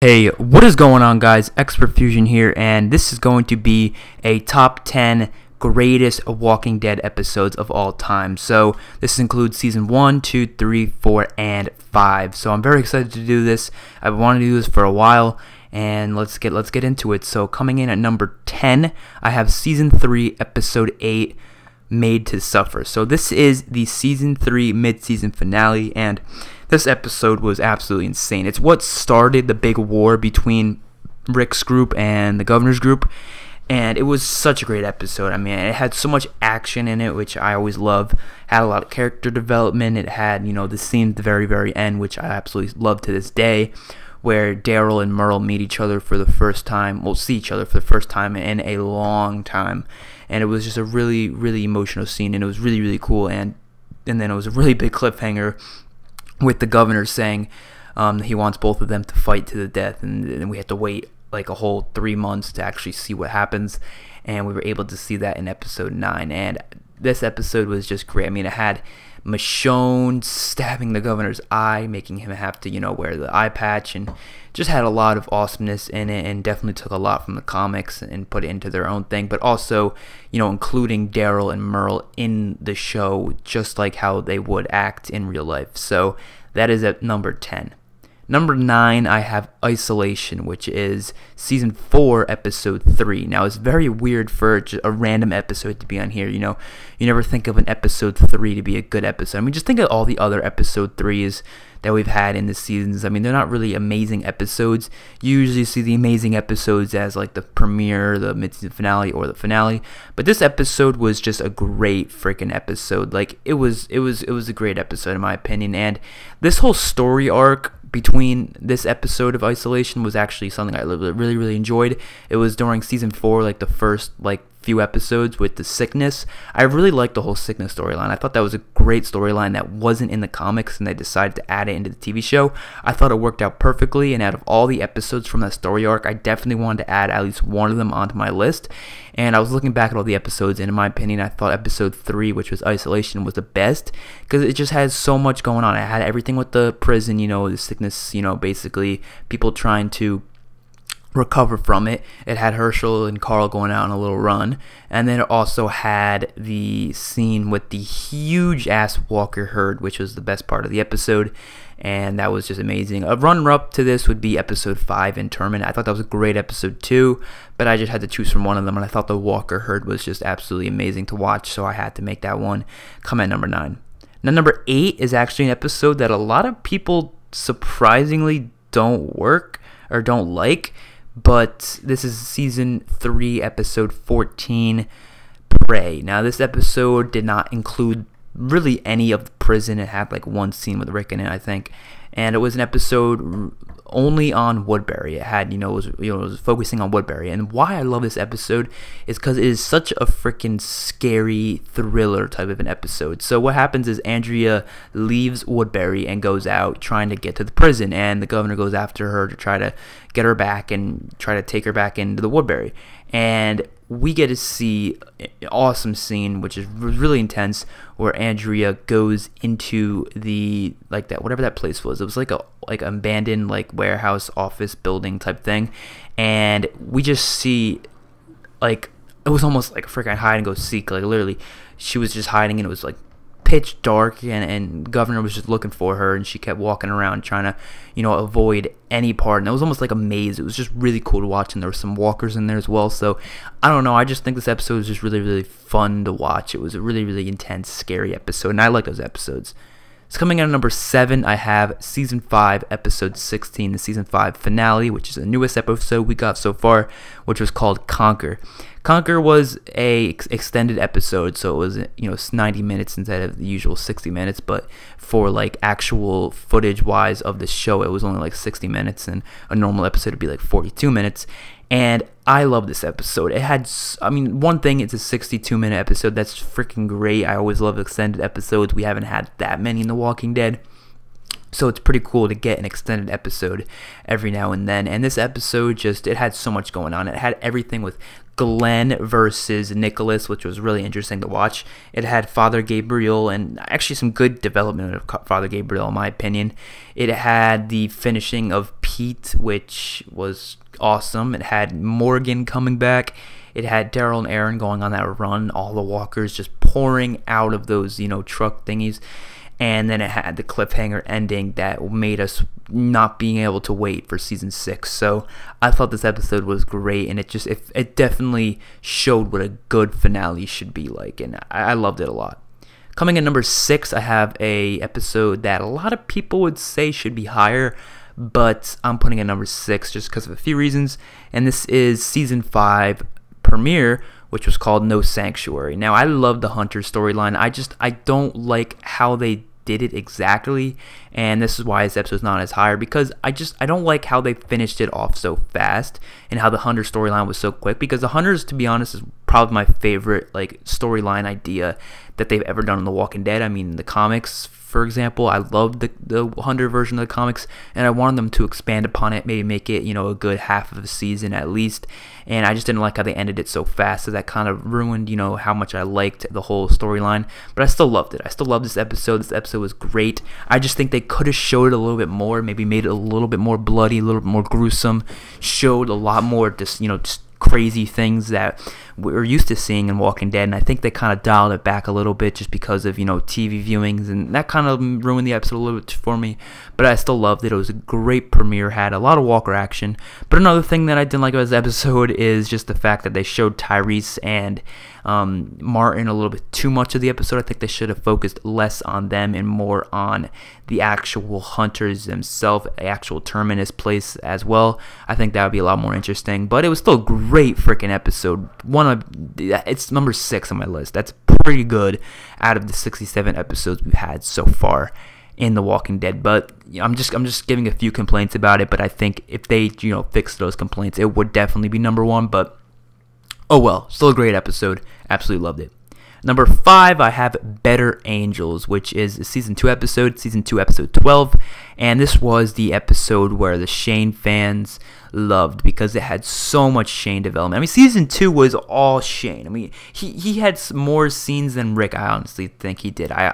Hey, what is going on, guys? Xpertfusion here, and this is going to be a top 10 greatest Walking Dead episodes of all time. So this includes season 1, 2, 3, 4, and 5. So I'm very excited to do this. I've wanted to do this for a while, and let's get into it. So coming in at number 10, I have season 3, episode 8, Made to Suffer. So this is the season 3 mid-season finale, and this episode was absolutely insane. It's what started the big war between Rick's group and the governor's group, and it was such a great episode. I mean, it had so much action in it, which I always love. Had a lot of character development. It had, the scene at the very, very end, which I absolutely love to this day, where Daryl and Merle meet each other for the first time. Well, see each other for the first time in a long time, and it was just a really, really emotional scene, and it was really, really cool. And then it was a really big cliffhanger with the governor saying he wants both of them to fight to the death, and we had to wait like a whole 3 months to actually see what happens, and we were able to see that in episode 9. And this episode was just great. I mean, it had Michonne stabbing the governor's eye, making him have to wear the eye patch, and just had a lot of awesomeness in it, and definitely took a lot from the comics and put it into their own thing, but also including Daryl and Merle in the show, just like how they would act in real life. So that is at number 10. Number 9, I have Isolation, which is season 4, episode 3. Now, it's very weird for a random episode to be on here. You never think of an episode 3 to be a good episode. I mean, just think of all the other episode 3s that we've had in the seasons. I mean, they're not really amazing episodes. You usually see the amazing episodes as like the premiere, the mid-season finale, or the finale. But this episode was just a great freaking episode. Like, it was a great episode in my opinion. And this whole story arc between this episode of Isolation was actually something I really, really enjoyed. It was during season 4, like the first few episodes with the sickness. I really liked the whole sickness storyline. I thought that was a great storyline that wasn't in the comics, and they decided to add it into the TV show. I thought it worked out perfectly, and out of all the episodes from that story arc, I definitely wanted to add at least one of them onto my list. And I was looking back at all the episodes, and in my opinion, I thought episode 3, which was Isolation, was the best, because it just has so much going on. It had everything with the prison, the sickness, basically people trying to recover from it. It had Herschel and Carl going out on a little run, and then it also had the scene with the huge ass Walker herd, which was the best part of the episode, and that was just amazing. A runner-up to this would be episode 5, Interment. I thought that was a great episode too, but I just had to choose from one of them, and I thought the Walker herd was just absolutely amazing to watch, so I had to make that one come at number 9. Now, number 8 is actually an episode that a lot of people surprisingly don't like, but this is season 3, episode 14, Prey. Now, this episode did not include really any of the prison. It had one scene with Rick in it, I think, and it was an episode only on Woodbury. It had, it was focusing on Woodbury. And why I love this episode is because it is such a freaking scary thriller type of an episode. So what happens is Andrea leaves Woodbury and goes out trying to get to the prison, and the governor goes after her to try to get her back and try to take her back into the Woodbury. And we get to see an awesome scene, which is really intense, where Andrea goes into the whatever that place was. It was like abandoned warehouse office building type thing, and we just see it was almost like a freaking hide and go seek. Literally, she was just hiding, and it was pitch dark, and governor was just looking for her, and she kept walking around trying to avoid any part, and it was almost like a maze. It was just really cool to watch, and there were some walkers in there as well. So I don't know, I just think this episode was just really, really fun to watch. It was a really, really intense, scary episode, and I like those episodes. So coming in at number 7, I have season 5, episode 16, the season 5 finale, which is the newest episode we got so far, which was called Conquer. Conquer was a extended episode, so it was 90 minutes instead of the usual 60 minutes, but for actual footage wise of the show, it was only 60 minutes, and a normal episode would be 42 minutes. And I love this episode. It had, one thing, it's a 62-minute episode. That's freaking great. I always love extended episodes. We haven't had that many in The Walking Dead, so it's pretty cool to get an extended episode every now and then. And this episode it had so much going on. It had everything with Glenn versus Nicholas, which was really interesting to watch. It had Father Gabriel, and actually some good development of Father Gabriel, in my opinion. It had the finishing of Pete, which was awesome. It had Morgan coming back. It had Daryl and Aaron going on that run, all the walkers just pouring out of those, truck thingies. And then it had the cliffhanger ending that made us not being able to wait for season 6. So I thought this episode was great, and it definitely showed what a good finale should be like, and I loved it a lot. Coming in number 6, I have a episode that a lot of people would say should be higher, but I'm putting it number 6 just because of a few reasons. And this is season 5 premiere, which was called No Sanctuary. Now, I love the Hunter storyline. I don't like how they did it exactly, and this is why this episode's not as higher, because I don't like how they finished it off so fast and how the Hunter storyline was so quick, because the Hunters, to be honest, is probably my favorite storyline idea that they've ever done in The Walking Dead. I mean, the comics, for example, I loved the Hunter version of the comics, and I wanted them to expand upon it, maybe make it, a good half of a season at least, and I just didn't like how they ended it so fast, so that kind of ruined, how much I liked the whole storyline, but I still loved it. I still love this episode. This episode was great. I just think they could have showed it a little bit more, maybe made it a little bit more bloody, a little bit more gruesome, showed a lot more just crazy things that we're used to seeing in Walking Dead, and I think they kind of dialed it back a little bit just because of TV viewings, and that kind of ruined the episode a little bit for me, but I still loved it. It was a great premiere, had a lot of Walker action. But another thing that I didn't like about this episode is just the fact that they showed Tyrese and Martin a little bit too much of the episode. I think they should have focused less on them and more on the actual hunters themselves, the actual Terminus place as well. I think that would be a lot more interesting, but it was still a great freaking episode. It's number 6 on my list. That's pretty good out of the 67 episodes we've had so far in The Walking Dead. But I'm just giving a few complaints about it, but I think if they fix those complaints, it would definitely be number 1. But oh well, still a great episode. Absolutely loved it. Number 5, I have Better Angels, which is a season 2 episode, episode 12, and this was the episode where the Shane fans loved because it had so much Shane development. I mean, season 2 was all Shane. I mean, he had more scenes than Rick. I honestly think he did. I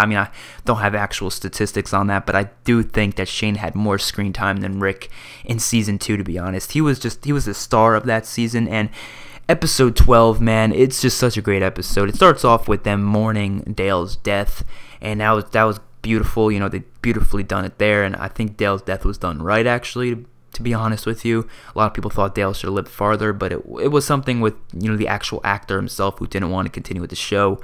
mean, I don't have actual statistics on that, but I do think that Shane had more screen time than Rick in season 2, to be honest. He was the star of that season, and episode 12, man, it's just such a great episode. It starts off with them mourning Dale's death, and that was beautiful. They beautifully done it there, and I think Dale's death was done right, actually, to be honest with you. A lot of people thought Dale should have lived farther, but it was something with the actual actor himself who didn't want to continue with the show.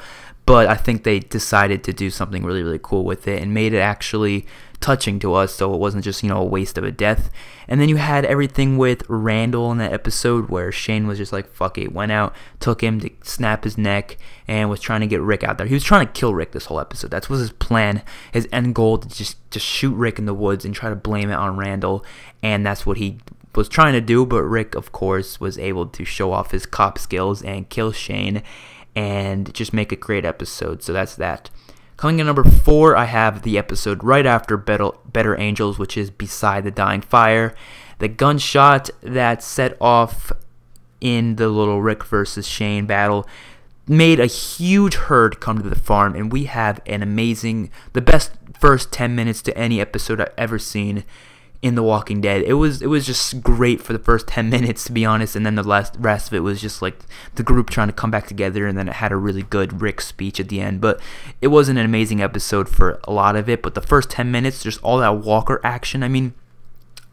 But I think they decided to do something really, really cool with it and made it actually touching to us, so it wasn't just a waste of a death. And then you had everything with Randall in that episode where Shane was just like, fuck it, went out, took him to snap his neck, and was trying to get Rick out there. He was trying to kill Rick this whole episode. That was his plan, his end goal, to just shoot Rick in the woods and try to blame it on Randall, and that's what he was trying to do. But Rick, of course, was able to show off his cop skills and kill Shane and just make a great episode. So that's that. Coming in number 4, I have the episode right after Better Angels, which is Beside the Dying Fire. The gunshot that set off in the little Rick versus Shane battle made a huge herd come to the farm, and we have the best first 10 minutes to any episode I've ever seen in The Walking Dead. It was just great for the first 10 minutes, to be honest, and then the rest of it was just like the group trying to come back together, and then it had a really good Rick speech at the end. But it wasn't an amazing episode for a lot of it, but the first 10 minutes, just all that Walker action. I mean,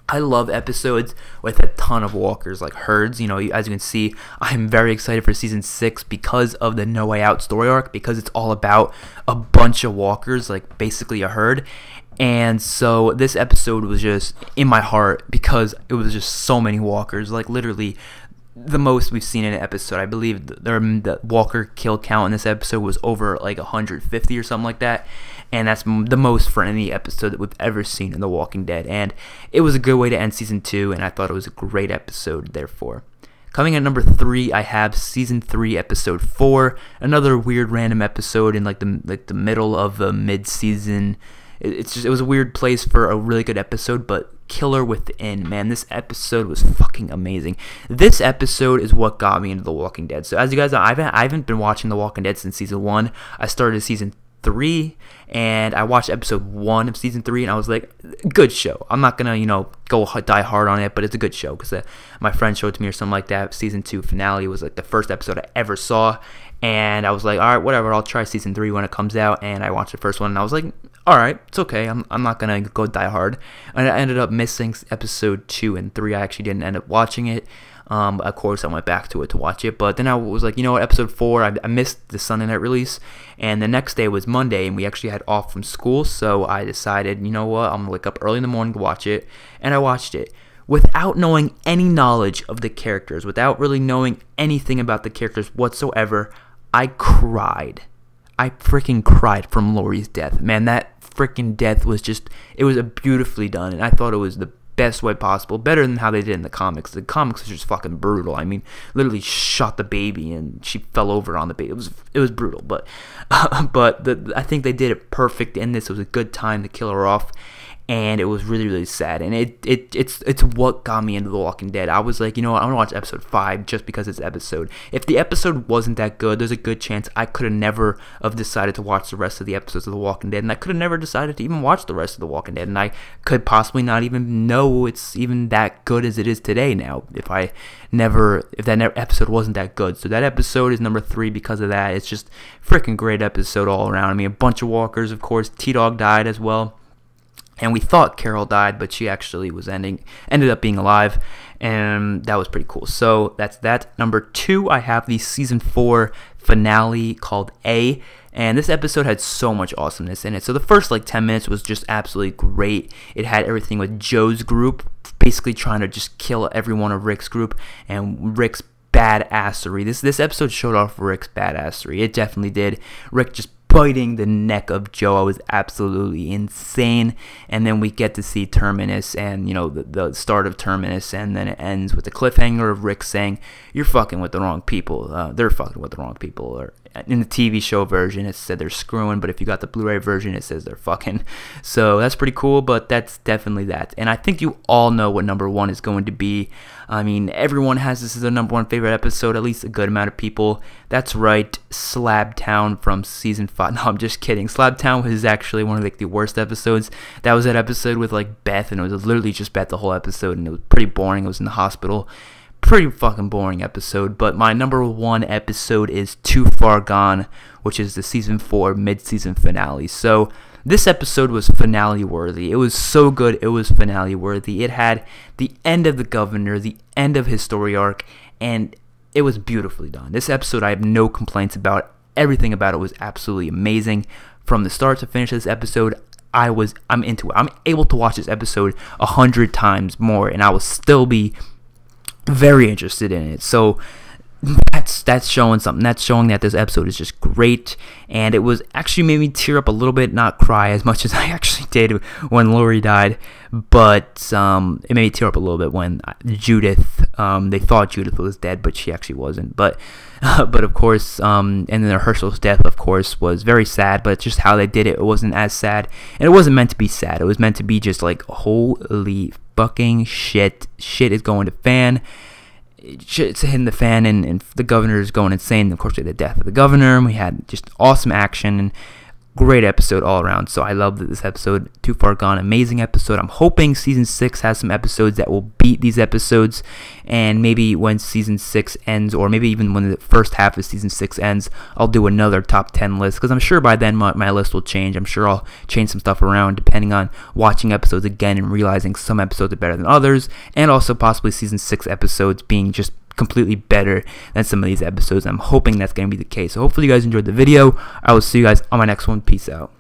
I love episodes with a ton of walkers, like herds. As you can see, I'm very excited for season 6 because of the No Way Out story arc, because it's all about a bunch of walkers, like basically a herd. And so this episode was just in my heart because it was just so many walkers, like literally the most we've seen in an episode. I believe the walker kill count in this episode was over like 150 or something like that, and that's the most for any episode that we've ever seen in The Walking Dead. And it was a good way to end season 2, and I thought it was a great episode therefore. Coming at number 3, I have season 3, episode 4, another weird random episode in like the middle of the mid-season. It was a weird place for a really good episode, but Killer Within, man, this episode was fucking amazing. This episode is what got me into The Walking Dead. So as you guys know, I haven't been watching The Walking Dead since season 1. I started season 3, and I watched episode 1 of season 3, and I was like, good show. I'm not gonna, go die hard on it, but it's a good show because my friend showed it to me or something like that. Season 2 finale was like the first episode I ever saw, and I was like, all right, whatever, I'll try season 3 when it comes out. And I watched the first one, and I was like, all right, it's okay. I'm not gonna go die hard. And I ended up missing episode 2 and 3. I actually didn't end up watching it. Of course, I went back to it to watch it, but then I was like, what, episode 4, I missed the Sunday night release, and the next day was Monday, and we actually had off from school, so I decided, you know what, I'm going to wake up early in the morning to watch it, and I watched it. Without knowing any knowledge of the characters, without really knowing anything about the characters whatsoever, I cried. I freaking cried from Laurie's death. Man, that freaking death was just, it was beautifully done, and I thought it was the best way possible, better than how they did in the comics. The comics was just fucking brutal. I mean, literally shot the baby and she fell over on the baby. It was brutal, but I think they did it perfect in this. It was a good time to kill her off, and it was really, really sad. And it's what got me into The Walking Dead. I was like, you know what, I'm gonna watch episode 5 just because it's episode. If the episode wasn't that good, there's a good chance I could have never have decided to watch the rest of the episodes of The Walking Dead, and I could have never decided to even watch the rest of The Walking Dead, and I could possibly not even know it's even that good as it is today now if that episode wasn't that good. So that episode is number 3 because of that. It's just freaking great episode all around. I mean, a bunch of walkers, of course. T-Dog died as well. And we thought Carol died, but she actually ended up being alive, and that was pretty cool. So that's that. Number 2, I have the season 4 finale called A, and this episode had so much awesomeness in it. So the first 10 minutes was just absolutely great. It had everything with Joe's group basically trying to just kill every one of Rick's group, and Rick's badassery. This episode showed off Rick's badassery. It definitely did. Rick just biting the neck of Joe was absolutely insane. And then we get to see Terminus and the start of Terminus, and then it ends with the cliffhanger of Rick saying, you're fucking with the wrong people. They're fucking with the wrong people. Or in the TV show version it said they're screwing, but if you got the Blu-ray version it says they're fucking. So that's pretty cool, but that's definitely that. And I think you all know what number 1 is going to be. I mean, everyone has this as their number 1 favorite episode, at least a good amount of people. That's right, Slab Town from season 5. No, I'm just kidding. Slab Town was actually one of the worst episodes. That was that episode with Beth, and it was literally just Beth the whole episode, and it was pretty boring. It was in the hospital. Pretty fucking boring episode. But my number 1 episode is Too Far Gone, which is the season 4 mid-season finale. So this episode was finale worthy. It was so good, it was finale worthy. It had the end of the governor, the end of his story arc, and it was beautifully done. This episode I have no complaints about. Everything about it was absolutely amazing. From the start to finish of this episode, I'm into it. I'm able to watch this episode 100 times more, and I will still be very interested in it. So that's showing something. That's showing that this episode is just great, and it was actually made me tear up a little bit, not cry as much as I actually did when Laurie died, but it made me tear up a little bit when Judith, they thought Judith was dead, but she actually wasn't. But of course, and then Herschel's death, of course, was very sad, but just how they did it, it wasn't as sad, and it wasn't meant to be sad. It was meant to be just holy fucking shit is going to fan. Shit's hitting the fan, and the governor is going insane. Of course, we had the death of the governor, and we had just awesome action and great episode all around. So I love that this episode, Too Far Gone, amazing episode. I'm hoping season 6 has some episodes that will beat these episodes, and maybe when season 6 ends, or maybe even when the first half of season 6 ends, I'll do another top 10 list, because I'm sure by then my list will change. I'm sure I'll change some stuff around depending on watching episodes again and realizing some episodes are better than others, and also possibly season 6 episodes being just completely better than some of these episodes. I'm hoping that's going to be the case. So hopefully you guys enjoyed the video. I will see you guys on my next one. Peace out.